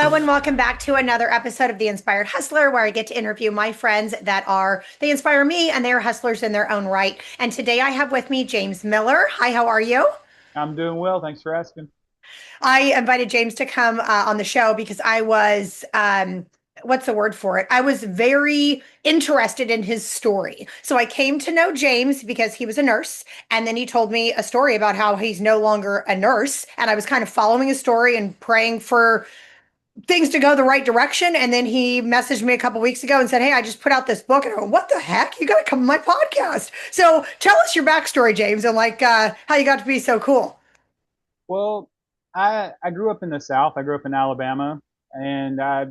Hello and welcome back to another episode of The Inspired Hustler, where I get to interview my friends they inspire me and they are hustlers in their own right. And today I have with me James Miller. Hi, how are you? I'm doing well. Thanks for asking. I invited James to come on the show because what's the word for it? I was very interested in his story. So I came to know James because he was a nurse. And then he told me a story about how he's no longer a nurse. And I was kind of following his story and praying for things to go the right direction. And then he messaged me a couple weeks ago and said, "Hey, I just put out this book." And I go, "What the heck? You got to come on my podcast." So tell us your backstory, James, and how you got to be so cool. Well, I grew up in the South. I grew up in Alabama, and I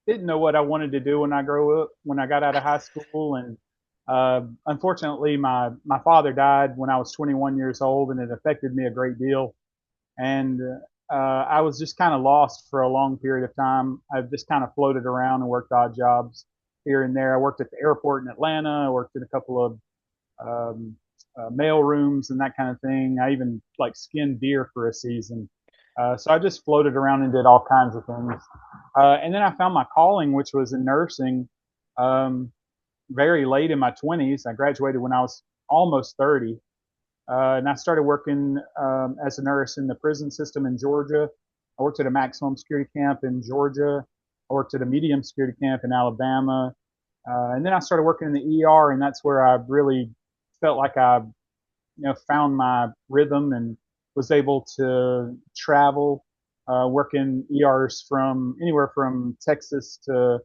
didn't know what I wanted to do when I grew up. When I got out of high school, and unfortunately, my father died when I was 21 years old, and it affected me a great deal. And I was just kind of lost for a long period of time. I just kind of floated around and worked odd jobs here and there. I worked at the airport in Atlanta. I worked in a couple of um, mail rooms and that kind of thing. I even like skinned deer for a season. So I just floated around and did all kinds of things. And then I found my calling, which was in nursing, um, very late in my 20s. I graduated when I was almost 30. And I started working as a nurse in the prison system in Georgia. I worked at a maximum security camp in Georgia. I worked at a medium security camp in Alabama. And then I started working in the ER, and that's where I really felt like I, found my rhythm and was able to travel, working ERs from anywhere from Texas to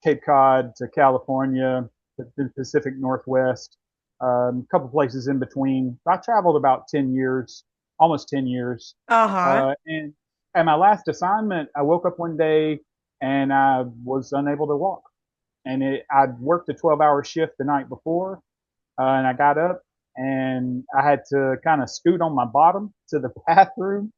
Cape Cod to California, the Pacific Northwest, a couple places in between. I traveled about 10 years, almost 10 years. Uh-huh. And at my last assignment, I woke up one day and I was unable to walk. I'd worked a 12-hour shift the night before, and I got up and I had to kind of scoot on my bottom to the bathroom,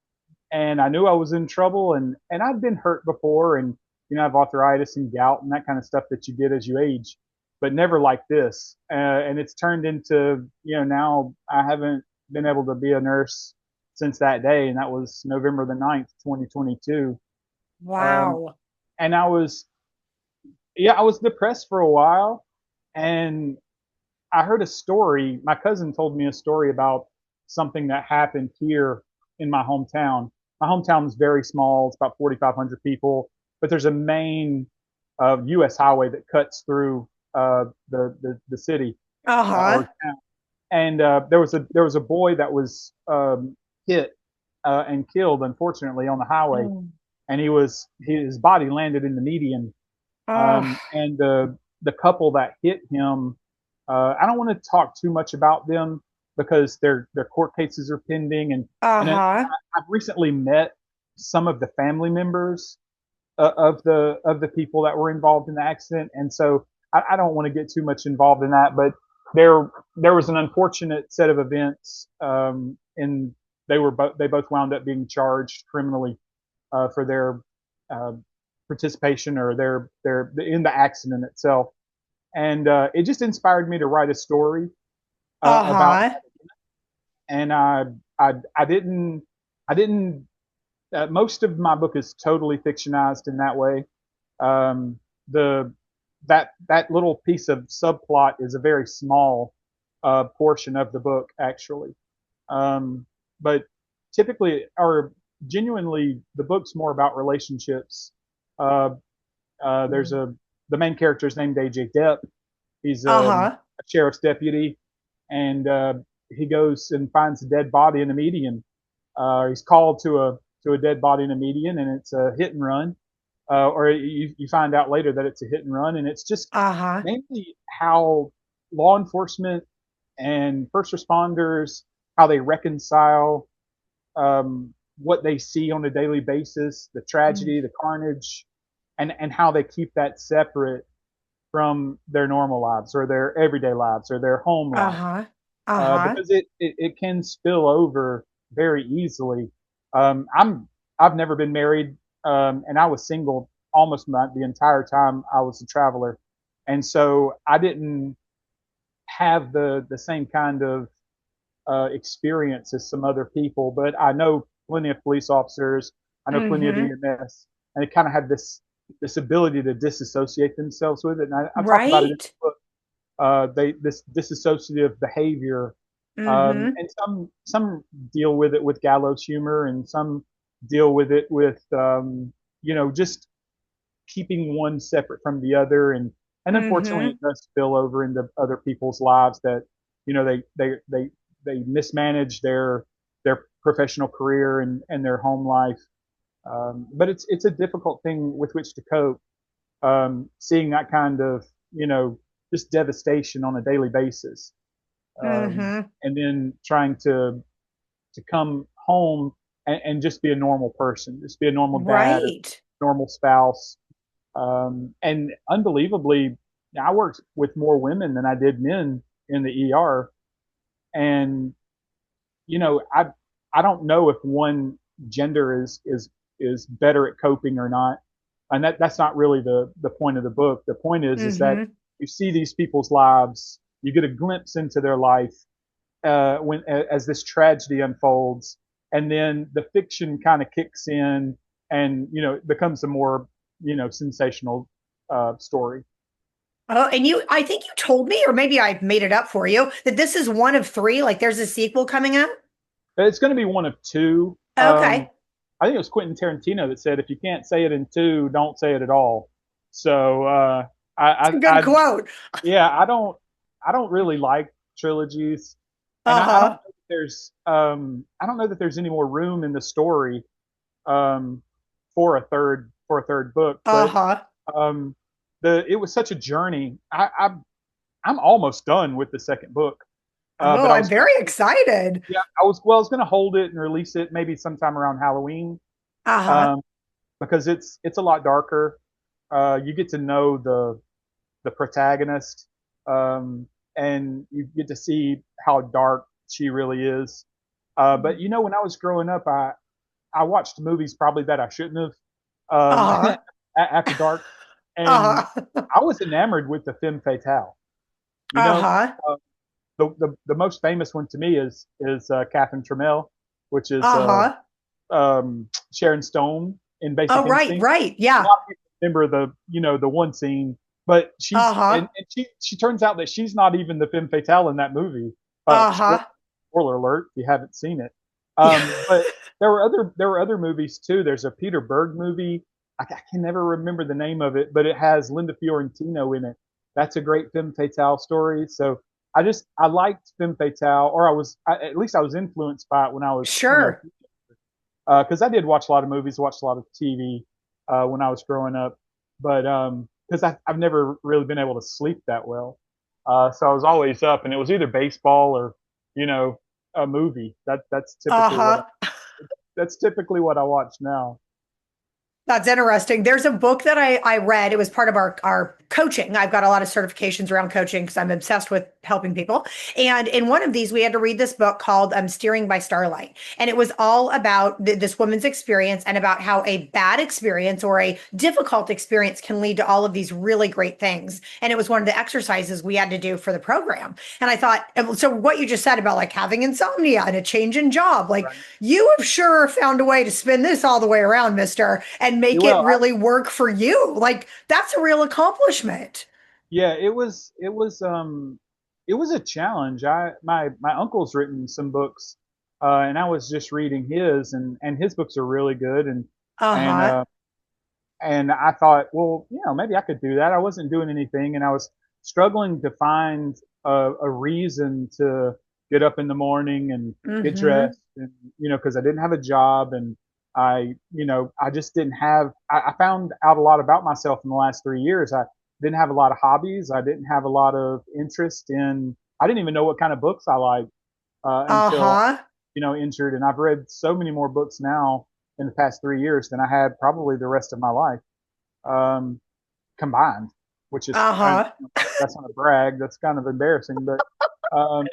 and I knew I was in trouble, and I'd been hurt before, and I have arthritis and gout and that kind of stuff that you get as you age, but never like this. And it's turned into, now I haven't been able to be a nurse since that day, and that was November the 9th, 2022. Um, Wow. and I was depressed for a while, and I heard a story. My cousin told me a story about something that happened here in my hometown. My hometown is very small. It's about 4,500 people, but there's a main U.S. highway that cuts through the city Uh-huh. or town. And there was a boy that was hit and killed, unfortunately, on the highway, Mm. and his body landed in the median. Oh, And the couple that hit him, I don't want to talk too much about them because their court cases are pending, and uh-huh. I've recently met some of the family members of the people that were involved in the accident, and so I don't want to get too much involved in that. But there was an unfortunate set of events, and they both wound up being charged criminally for their uh, participation or their in the accident itself, and it just inspired me to write a story about. Uh-huh. And I didn't. Most of my book is totally fictionized in that way. Um, the that little piece of subplot is a very small portion of the book, actually. Um, but typically, or genuinely, the book's more about relationships. Uh, there's the main character is named AJ Depp. He's Uh-huh. a sheriff's deputy, and he goes and finds a dead body in a median. He's called to a dead body in a median, and it's a hit and run. Or you find out later that it's a hit and run, and it's just Uh-huh. mainly how law enforcement and first responders, how they reconcile what they see on a daily basis, the Mm. tragedy, the carnage, and how they keep that separate from their normal lives or their everyday lives or their home life, Uh-huh. Uh-huh. because it can spill over very easily. I've never been married, and I was single almost the entire time I was a traveler, and so I didn't have the same kind of experience as some other people. But I know plenty of police officers. I know plenty of Mm-hmm. EMS, and they kind of have this ability to disassociate themselves with it. And I talk about it in Right. the book. They this disassociative behavior, Mm-hmm. and some deal with it with gallows humor, and some deal with it with just keeping one separate from the other, and unfortunately Mm-hmm. it does spill over into other people's lives that they mismanage their professional career and their home life. But it's a difficult thing with which to cope, seeing that kind of just devastation on a daily basis, Mm-hmm. and then trying to come home and just be a normal person, just be a normal dad or Right. normal spouse. And unbelievably, I worked with more women than I did men in the ER. And I don't know if one gender is better at coping or not. And that's not really the point of the book. The point is that Mm-hmm. you see these people's lives, you get a glimpse into their life, when as this tragedy unfolds, and then the fiction kind of kicks in, and it becomes a more sensational story. Oh, and I think you told me, or maybe I made it up for you, that this is one of three. Like there's a sequel coming out. It's going to be one of two. Okay. I think it was Quentin Tarantino that said, "If you can't say it in two, don't say it at all." So It's a good quote. yeah, I don't really like trilogies, and I don't Uh-huh. know that I don't know that there's any more room in the story, um, for a third book. But Uh-huh. um, the it was such a journey. I'm almost done with the second book, Oh, but I I'm was gonna, very excited. yeah, I was gonna hold it and release it maybe sometime around Halloween, Uh-huh. um, because it's a lot darker. You get to know the protagonist, um, and you get to see how dark she really is. But when I was growing up, I watched movies probably that I shouldn't have, Uh-huh. after dark, and Uh-huh. I was enamored with the femme fatale. You know, Uh-huh. uh, the most famous one to me is Catherine Tremell, which is Uh-huh. Sharon Stone in Oh, Basic right, Instinct. right. A Yeah. lot of people remember the one scene, but Uh-huh. she turns out that she's not even the femme fatale in that movie. Uh-huh. Spoiler alert if you haven't seen it. Yeah. But there were other movies too. There's a Peter Berg movie. I can never remember the name of it, but it has Linda Fiorentino in it. That's a great femme fatale story. So I liked femme fatale, or at least I was influenced by it when I was Sure. because I did watch a lot of movies, watched a lot of TV when I was growing up, but because I've never really been able to sleep that well, so I was always up, and it was either baseball or you know a movie. Uh-huh. That's typically what I watch now. That's interesting. There's a book that I read. It was part of our coaching. I've got a lot of certifications around coaching because I'm obsessed with helping people. And in one of these, we had to read this book called Steering by Starlight. And it was all about this woman's experience and about how a bad experience or a difficult experience can lead to all of these really great things. And it was one of the exercises we had to do for the program. And I thought, so what you just said about like having insomnia and a change in job, like Right. you have sure found a way to spin this all the way around, mister, and Yeah, make it well, really work for you. Like that's a real accomplishment. yeah, it was a challenge. My uncle's written some books, and I was just reading his, and his books are really good, and Uh-huh. and I thought, well, maybe I could do that. I wasn't doing anything, and I was struggling to find a reason to get up in the morning and get Mm-hmm. dressed, and because I didn't have a job, and I just didn't have. I found out a lot about myself in the last 3 years. I didn't have a lot of hobbies. I didn't have a lot of interest in. I didn't even know what kind of books I liked until Uh-huh. injured, and I've read so many more books now in the past 3 years than I had probably the rest of my life, um, combined, which is Uh-huh. that's not a brag. That's kind of embarrassing, but um,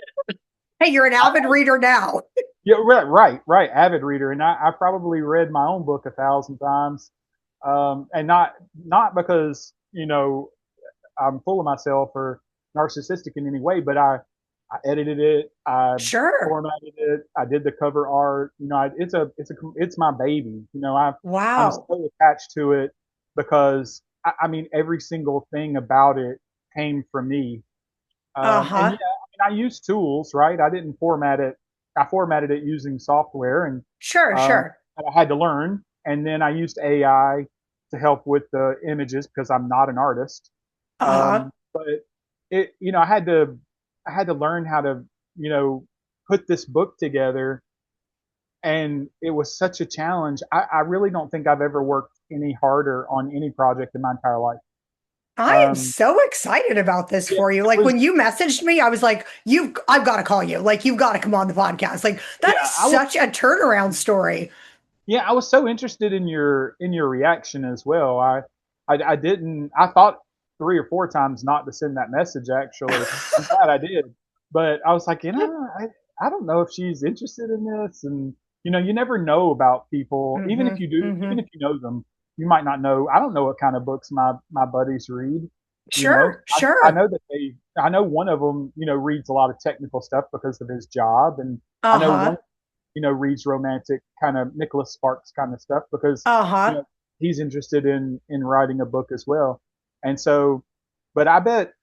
Hey, you're an avid reader now. yeah, right. Avid reader, and I probably read my own book 1,000 times, and not because I'm full of myself or narcissistic in any way, but I edited it, I Sure. formatted it, I did the cover art. It's my baby. I'm Wow. so attached to it because I mean every single thing about it came from me. And yeah, Uh-huh. I mean, I use tools, right? I didn't format it. I formatted it using software, and Sure, sure. I had to learn. And then I used AI to help with the images because I'm not an artist. Uh-huh. But I had to learn how to, you know, put this book together, and it was such a challenge. I really don't think I've ever worked any harder on any project in my entire life. I am Um, so excited about this yeah, for you. it Like was. when you messaged me, I was like, I've got to call you. Like you've got to come on the podcast. Like that Yeah, is such a turnaround story. I was so interested in your reaction as well. I didn't. I thought 3 or 4 times not to send that message. Actually, I'm glad I did. But I was like, I don't know if she's interested in this, and you never know about people. Even if Mm-hmm. you do, even Mm-hmm. if you know them, you might not know. I don't know what kind of books my buddies read. Sure, I sure. know that I know one of them, reads a lot of technical stuff because of his job, and I know one Uh-huh. reads romantic kind of Nicholas Sparks kind of stuff because you Uh-huh. know he's interested in writing a book as well. And so, but I bet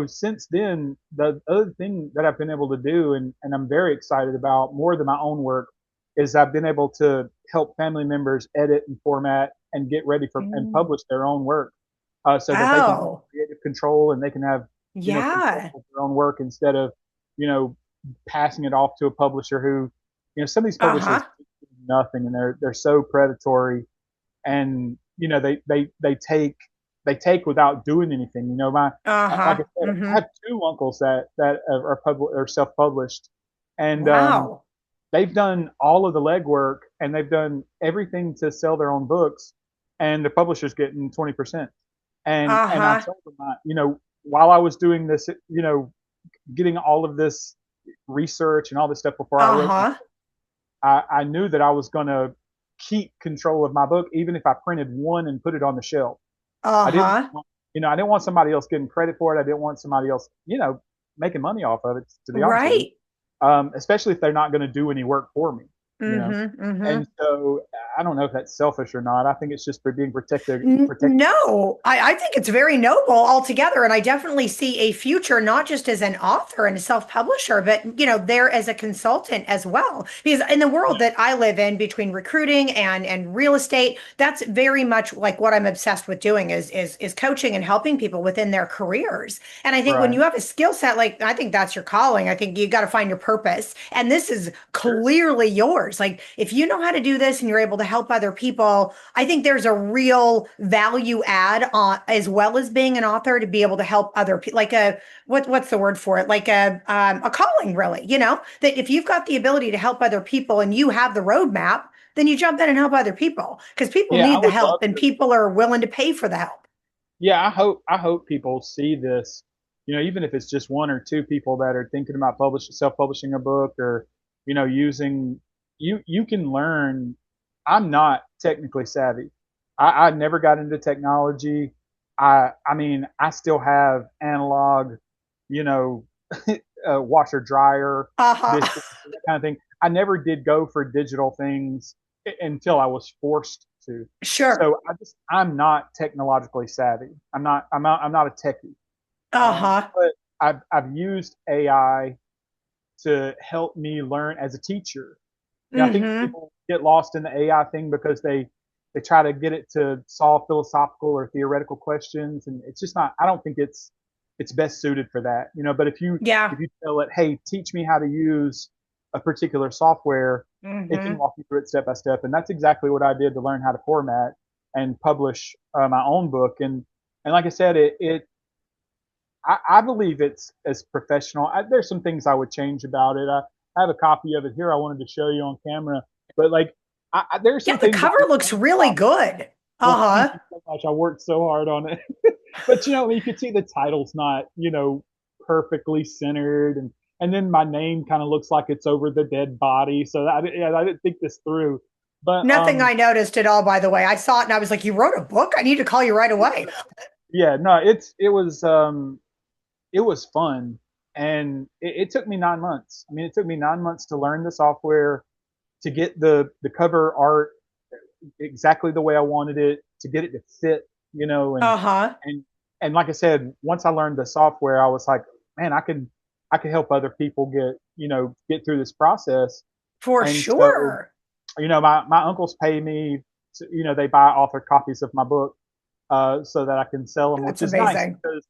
since then the other thing that I've been able to do, and I'm very excited about more than my own work, is I've been able to help family members edit and format and get ready for and Mm. publish their own work, so that they can have Oh, creative control and they can have control yeah. of their own work instead of you know passing it off to a publisher who some of these publishers Uh-huh. do nothing, and they're so predatory, and they take without doing anything. My Like Uh-huh. I said, I Mm-hmm. have two uncles that are self published, and Wow. they've done all of the legwork and they've done everything to sell their own books, and the publisher's getting 20%. And I Uh-huh. told them, while I was doing this, getting all of this research and all this stuff before I wrote Uh-huh. I knew that I was going to keep control of my book, even if I printed one and put it on the shelf. I didn't, Uh-huh. I didn't want somebody else getting credit for it. I didn't want somebody else, making money off of it, to be honest with you. Right. Especially if they're not going to do any work for me, you know. Mm-hmm. Mm-hmm. And so I don't know if that's selfish or not. I think it's just for being protected. No, I think it's very noble altogether. And I definitely see a future, not just as an author and a self-publisher, but, there as a consultant as well. Because in the world that I live in between recruiting and real estate, that's very much like what I'm obsessed with doing is coaching and helping people within their careers. And I think when Right. you have a skill set, like I think that's your calling. I think you got to find your purpose. And this is Sure. clearly yours. Like if you know how to do this and you're able to help other people, I think there's a real value add on as well as being an author to be able to help other people, like what's the word for it? Like a calling, really. That if you've got the ability to help other people and you have the roadmap, then you jump in and help other people because people Yeah, I need the would love help and to. people are willing to pay for the help. Yeah, I hope people see this. Even if it's just one or two people that are thinking about self publishing a book, or using you can learn. I'm not technically savvy. I never got into technology. I mean, I still have analog, you know, washer dryer, Uh-huh. dishwasher, that kind of thing. I never did go for digital things until I was forced to. Sure. So I'm not technologically savvy. I'm not a techie. Uh-huh. But I've used AI to help me learn as a teacher. I think Mm-hmm. people get lost in the AI thing because they try to get it to solve philosophical or theoretical questions, and it's just not. I don't think it's best suited for that. But Yeah. if you tell it, hey, teach me how to use a particular software, it can Mm-hmm. walk you through it step by step, and that's exactly what I did to learn how to format and publish my own book. And like I said, I believe it's as professional. There's some things I would change about it. I have a copy of it here. I wanted to show you on camera, but like, there's Yeah, some the things I cover would looks change really about it. good. Well, thank Uh-huh. you so much. I worked so hard on it, but you could see the title's not, perfectly centered, and then my name kind of looks like it's over the dead body. So I didn't think this through, but Nothing I noticed at all, by the way. I saw it and I was like, you wrote a book? I need to call you right away. yeah, no, it was fun. and it took me 9 months. I mean, it took me 9 months to learn the software, to get the cover art exactly the way I wanted it, to get it to fit, Uh-huh. and and like I said, once I learned the software, I was like, man, I could help other people get through this process. For And so, sure. my uncles pay me, they buy author copies of my book, so that I can sell them, which That's is nice amazing. because,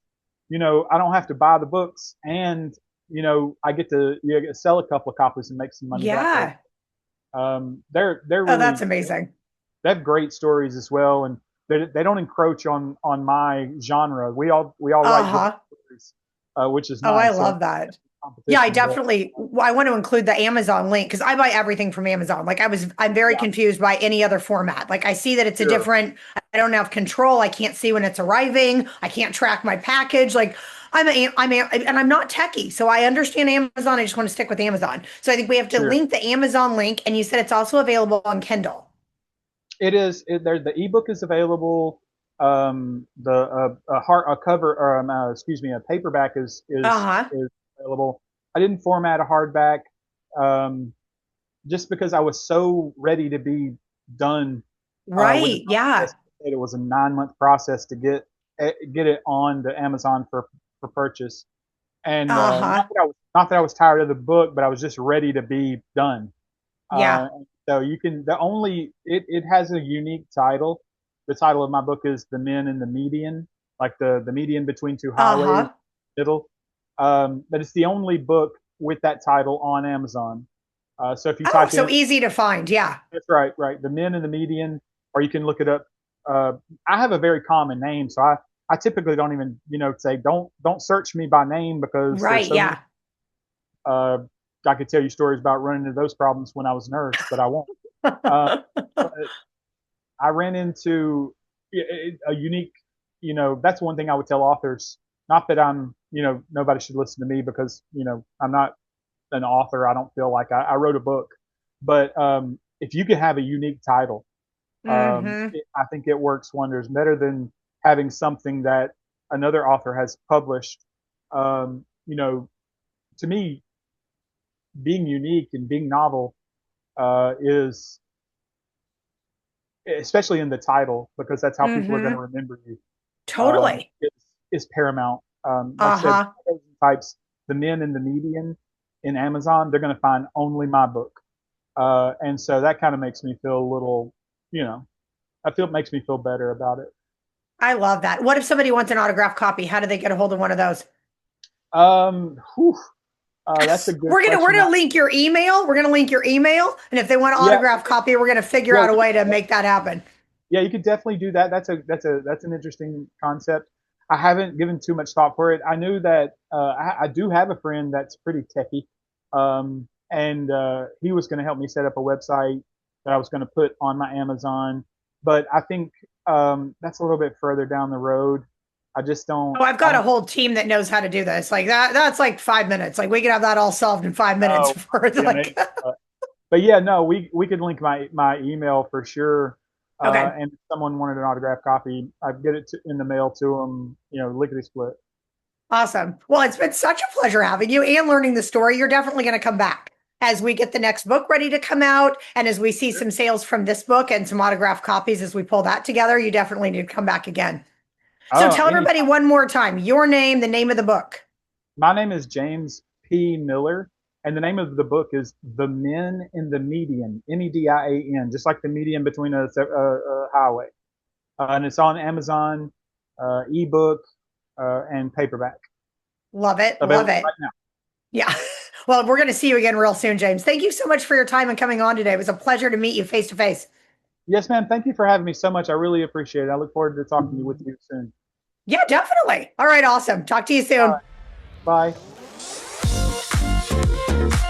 I don't have to buy the books, and, I get to sell a couple of copies and make some money that way. Yeah. They're Oh, that's really, amazing. they have great stories as well, and they don't encroach on my genre. We all write good Uh-huh. stories, which is Oh, I nice. So love that. Yeah, I competition there. definitely I want to include the Amazon link because I buy everything from Amazon. Like I'm very Yeah, confused by any other format. Like I see that it's a sure, different, I don't have control. I can't see when it's arriving. I can't track my package. Like and I'm not techie, so I understand Amazon. I just want to stick with Amazon. So I think we have to sure. link the Amazon link, and you said it's also available on Kindle. It is. The ebook is available. The a cover, or excuse me, a paperback Uh-huh. is available. I didn't format a hardback, um, just because I was so ready to be done with the Right. process. Yeah. It was a 9 month process to get it on the Amazon for purchase. And Uh-huh. not that I was tired of the book, but I was just ready to be done. Yeah. So you can the only it has a unique title. The title of my book is "The Men in the Median," like the median between two highways, Uh-huh. middle. But it's the only book with that title on Amazon. So if you Oh, type so in, easy to find. Yeah. that's right, right, "The Men in the Median," or you can look it up. Uh, I have a very common name, so I typically don't even say don't search me by name because there's Right. so many. Yeah. Uh, I could tell you stories about running into those problems when I was a nurse, but I won't. Uh, but I ran into a unique, that's one thing I would tell authors. Not that nobody should listen to me because, I'm not an author. I don't feel like I wrote a book. But if you can have a unique title, Hmm. I think it works wonders, better than having something that another author has published. Um, you know, to me, being unique and being novel is, especially in the title, because that's how people are going to Hmm. remember you, Totally. is, is paramount. Like I said, Uh-huh. types "The Men in the Median" in Amazon, they're going to find only my book, and so that kind of makes me feel a little, you know, it makes me feel better about it. I love that. What if somebody wants an autographed copy? How do they get a hold of one of those? Whew, that's a good We're question. gonna link your email. We're gonna link your email, and if they want an Yeah, autographed copy, we're gonna figure yeah, out a way to make that happen. yeah, you could definitely do that. That's an interesting concept. I haven't given too much thought for it. I knew that I do have a friend that's pretty techie, and he was going to help me set up a website that I was going to put on my Amazon. But I think that's a little bit further down the road. I just don't. Oh, I've I got a don't. whole team that knows how to do this. Like that's like 5 minutes. Like we could have that all solved in 5 minutes Oh, for be like amazing. But yeah, no, we could link my email for sure. okay. And if someone wanted an autographed copy, I'd get it in the mail to them. Lickety split. Awesome. Well, it's been such a pleasure having you and learning the story. You're definitely going to come back as we get the next book ready to come out and as we see some sales from this book and some autographed copies as we pull that together. You definitely need to come back again. So Oh, tell everybody anytime. one more time your name, the name of the book. My name is James P. Miller, and the name of the book is "The Men in the Median," Median, just like the median between a highway. And it's on Amazon, ebook, and paperback. Love it. Love Available it. right now. Yeah. Well, we're going to see you again real soon, James. Thank you so much for your time and coming on today. It was a pleasure to meet you face to face. Yes, ma'am. Thank you for having me so much. I really appreciate it. I look forward to talking with you soon. Yeah, definitely. All right. Awesome. Talk to you All soon. right. Bye.